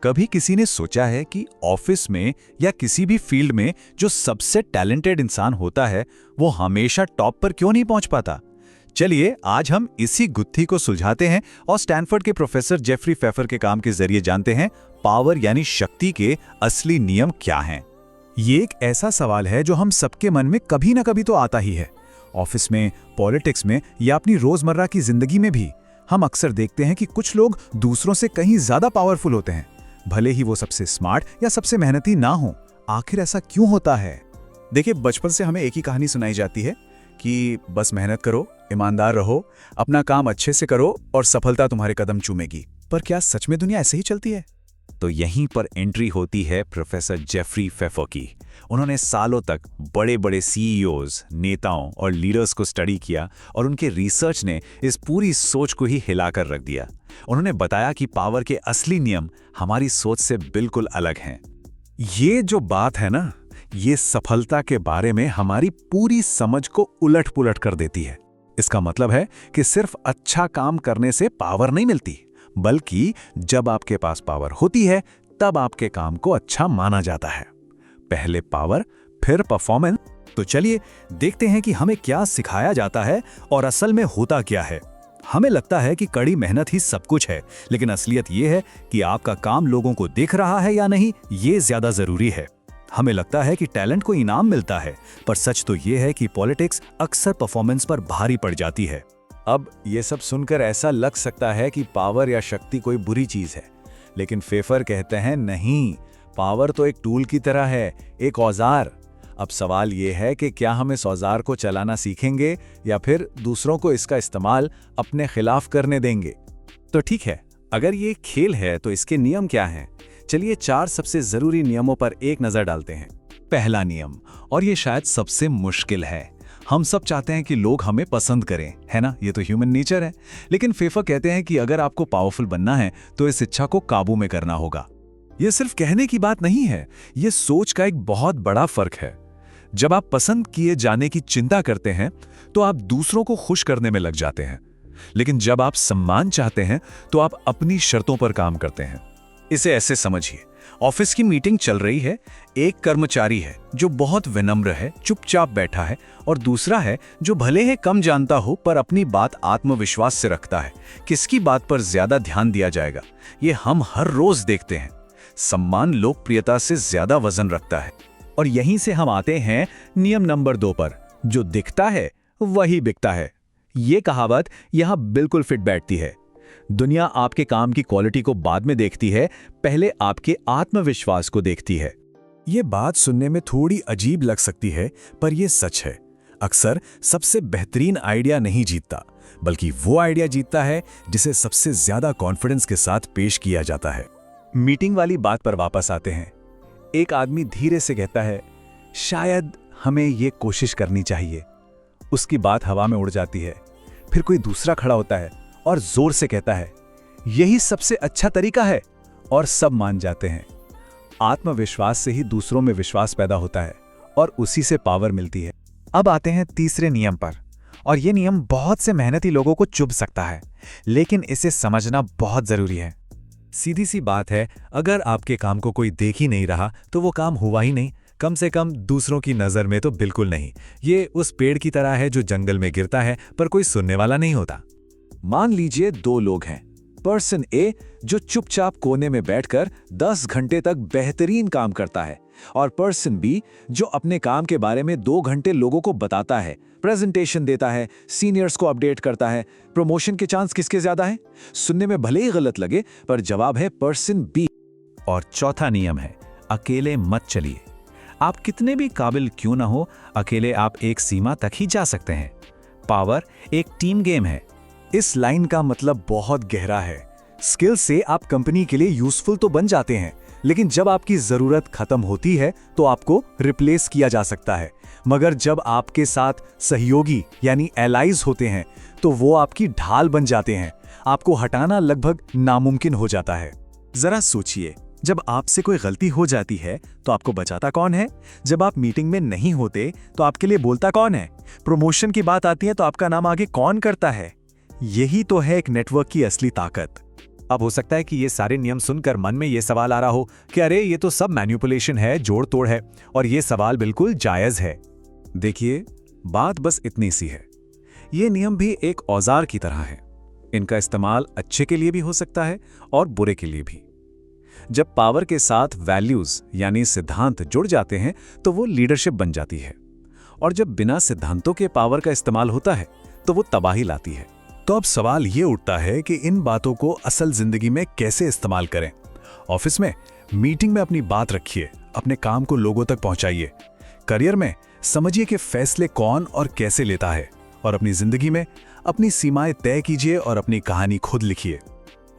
कभी किसी ने सोचा है कि ऑफिस में या किसी भी फील्ड में जो सबसे टैलेंटेड इंसान होता है वो हमेशा टॉप पर क्यों नहीं पहुंच पाता? चलिए आज हम इसी गुत्थी को सुलझाते हैं और स्टैनफोर्ड के प्रोफेसर जेफरी फेफर के काम के जरिए जानते हैं पावर यानी शक्ति के असली नियम क्या हैं। ये एक ऐसा सवाल है जो हम सबके मन में कभी ना कभी तो आता ही है। ऑफिस में, पॉलिटिक्स में या अपनी रोजमर्रा की जिंदगी में भी हम अक्सर देखते हैं कि कुछ लोग दूसरों से कहीं ज्यादा पावरफुल होते हैं, भले ही वो सबसे स्मार्ट या सबसे मेहनती ना हो। आखिर ऐसा क्यों होता है? देखिए, बचपन से हमें एक ही कहानी सुनाई जाती है कि बस मेहनत करो, ईमानदार रहो, अपना काम अच्छे से करो और सफलता तुम्हारे कदम चूमेगी। पर क्या सच में दुनिया ऐसे ही चलती है? तो यहीं पर एंट्री होती है प्रोफेसर जेफरी फेफर की। उन्होंने सालों तक बड़े बड़े सीईओज, नेताओं और लीडर्स को स्टडी किया और उनके रिसर्च ने इस पूरी सोच को ही हिलाकर रख दिया। उन्होंने बताया कि पावर के असली नियम हमारी सोच से बिल्कुल अलग हैं। ये जो बात है ना, ये सफलता के बारे में हमारी पूरी समझ को उलट-पुलट कर देती है। इसका मतलब है कि सिर्फ अच्छा काम करने से पावर नहीं मिलती, बल्कि जब आपके पास पावर होती है तब आपके काम को अच्छा माना जाता है। पहले पावर, फिर परफॉर्मेंस। तो चलिए देखते हैं कि हमें क्या सिखाया जाता है और असल में होता क्या है। हमें लगता है कि कड़ी मेहनत ही सब कुछ है, लेकिन असलियत ये है कि आपका काम लोगों को दिख रहा है या नहीं, ये ज्यादा जरूरी है। हमें लगता है कि टैलेंट को इनाम मिलता है, पर सच तो ये है कि पॉलिटिक्स अक्सर परफॉर्मेंस पर भारी पड़ जाती है। अब ये सब सुनकर ऐसा लग सकता है कि पावर या शक्ति कोई बुरी चीज है, लेकिन फेफर कहते हैं नहीं, पावर तो एक टूल की तरह है, एक औजार। अब सवाल ये है कि क्या हम इस औजार को चलाना सीखेंगे या फिर दूसरों को इसका इस्तेमाल अपने खिलाफ करने देंगे। तो ठीक है, अगर ये खेल है तो इसके नियम क्या हैं? चलिए 4 सबसे जरूरी नियमों पर एक नजर डालते हैं। पहला नियम, और ये शायद सबसे मुश्किल है, हम सब चाहते हैं कि लोग हमें पसंद करें, है ना? ये तो ह्यूमन नेचर है। लेकिन फेफर कहते हैं कि अगर आपको पावरफुल बनना है तो इस इच्छा को काबू में करना होगा। ये सिर्फ कहने की बात नहीं है, ये सोच का एक बहुत बड़ा फर्क है। जब आप पसंद किए जाने की चिंता करते हैं तो आप दूसरों को खुश करने में लग जाते हैं, लेकिन जब आप सम्मान चाहते हैं तो आप अपनी शर्तों पर काम करते हैं। इसे ऐसे समझिए, ऑफिस की मीटिंग चल रही है, एक कर्मचारी है जो बहुत विनम्र है, चुपचाप बैठा है, और दूसरा है जो भले ही कम जानता हो पर अपनी बात आत्मविश्वास से रखता है। किसकी बात पर ज्यादा ध्यान दिया जाएगा? ये हम हर रोज देखते हैं। सम्मान लोकप्रियता से ज्यादा वजन रखता है। और यहीं से हम आते हैं नियम नंबर 2 पर, जो दिखता है वही बिकता है। ये कहावत यहां बिल्कुल फिट बैठती है। दुनिया आपके काम की क्वालिटी को बाद में देखती है, पहले आपके आत्मविश्वास को देखती है। ये बात सुनने में थोड़ी अजीब लग सकती है, पर यह सच है। अक्सर सबसे बेहतरीन आइडिया नहीं जीतता, बल्कि वो आइडिया जीतता है जिसे सबसे ज्यादा कॉन्फिडेंस के साथ पेश किया जाता है। मीटिंग वाली बात पर वापस आते हैं। एक आदमी धीरे से कहता है, शायद हमें ये कोशिश करनी चाहिए। उसकी बात हवा में उड़ जाती है। फिर कोई दूसरा खड़ा होता है और जोर से कहता है, यही सबसे अच्छा तरीका है, और सब मान जाते हैं। आत्मविश्वास से ही दूसरों में विश्वास पैदा होता है और उसी से पावर मिलती है। अब आते हैं तीसरे नियम पर, और यह नियम बहुत से मेहनती लोगों को चुभ सकता है, लेकिन इसे समझना बहुत जरूरी है। सीधी सी बात है, अगर आपके काम को कोई देख ही नहीं रहा तो वो काम हुआ ही नहीं, कम से कम दूसरों की नजर में तो बिल्कुल नहीं। ये उस पेड़ की तरह है जो जंगल में गिरता है पर कोई सुनने वाला नहीं होता। मान लीजिए 2 लोग हैं। पर्सन ए जो चुपचाप कोने में बैठकर 10 घंटे तक बेहतरीन काम करता है, और पर्सन बी जो अपने काम के बारे में 2 घंटे लोगों को बताता है, प्रेजेंटेशन देता है, सीनियर्स को अपडेट करता है। प्रमोशन के चांस किसके ज्यादा हैं? सुनने में भले ही गलत लगे, पर जवाब है पर्सन बी। और चौथा नियम है, अकेले मत चलिए। आप कितने भी काबिल क्यों ना हो, अकेले आप एक सीमा तक ही जा सकते हैं। पावर एक टीम गेम है। इस लाइन का मतलब बहुत गहरा है। स्किल से आप कंपनी के लिए यूजफुल तो बन जाते हैं, लेकिन जब आपकी जरूरत खत्म होती है तो आपको रिप्लेस किया जा सकता है। मगर जब आपके साथ सहयोगी यानी एलाइज होते हैं तो वो आपकी ढाल बन जाते हैं। आपको हटाना लगभग नामुमकिन हो जाता है। जरा सोचिए, जब आपसे कोई गलती हो जाती है तो आपको बचाता कौन है? जब आप मीटिंग में नहीं होते तो आपके लिए बोलता कौन है? प्रमोशन की बात आती है तो आपका नाम आगे कौन करता है? यही तो है एक नेटवर्क की असली ताकत। अब हो सकता है कि ये सारे नियम सुनकर मन में ये सवाल आ रहा हो कि अरे ये तो सब मैनिपुलेशन है, जोड़ तोड़ है, और ये सवाल बिल्कुल जायज है। देखिए, बात बस इतनी सी है, ये नियम भी एक औजार की तरह है। इनका इस्तेमाल अच्छे के लिए भी हो सकता है और बुरे के लिए भी। जब पावर के साथ वैल्यूज यानी सिद्धांत जुड़ जाते हैं तो वो लीडरशिप बन जाती है, और जब बिना सिद्धांतों के पावर का इस्तेमाल होता है तो वो तबाही लाती है। तो अब सवाल ये उठता है कि इन बातों को असल जिंदगी में कैसे इस्तेमाल करें। ऑफिस में, मीटिंग में अपनी बात रखिए, अपने काम को लोगों तक पहुंचाइए। करियर में समझिए कि फैसले कौन और कैसे लेता है, और अपनी जिंदगी में अपनी सीमाएं तय कीजिए और अपनी कहानी खुद लिखिए।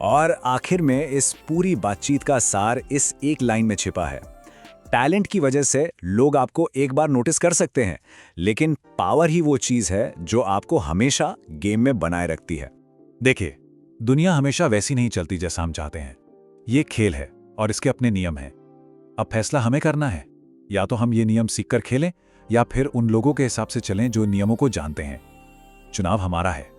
और आखिर में इस पूरी बातचीत का सार इस एक लाइन में छिपा है, टैलेंट की वजह से लोग आपको एक बार नोटिस कर सकते हैं, लेकिन पावर ही वो चीज है जो आपको हमेशा गेम में बनाए रखती है। देखिए, दुनिया हमेशा वैसी नहीं चलती जैसा हम चाहते हैं। ये खेल है और इसके अपने नियम हैं। अब फैसला हमें करना है, या तो हम ये नियम सीखकर खेलें या फिर उन लोगों के हिसाब से चलें जो नियमों को जानते हैं। चुनाव हमारा है।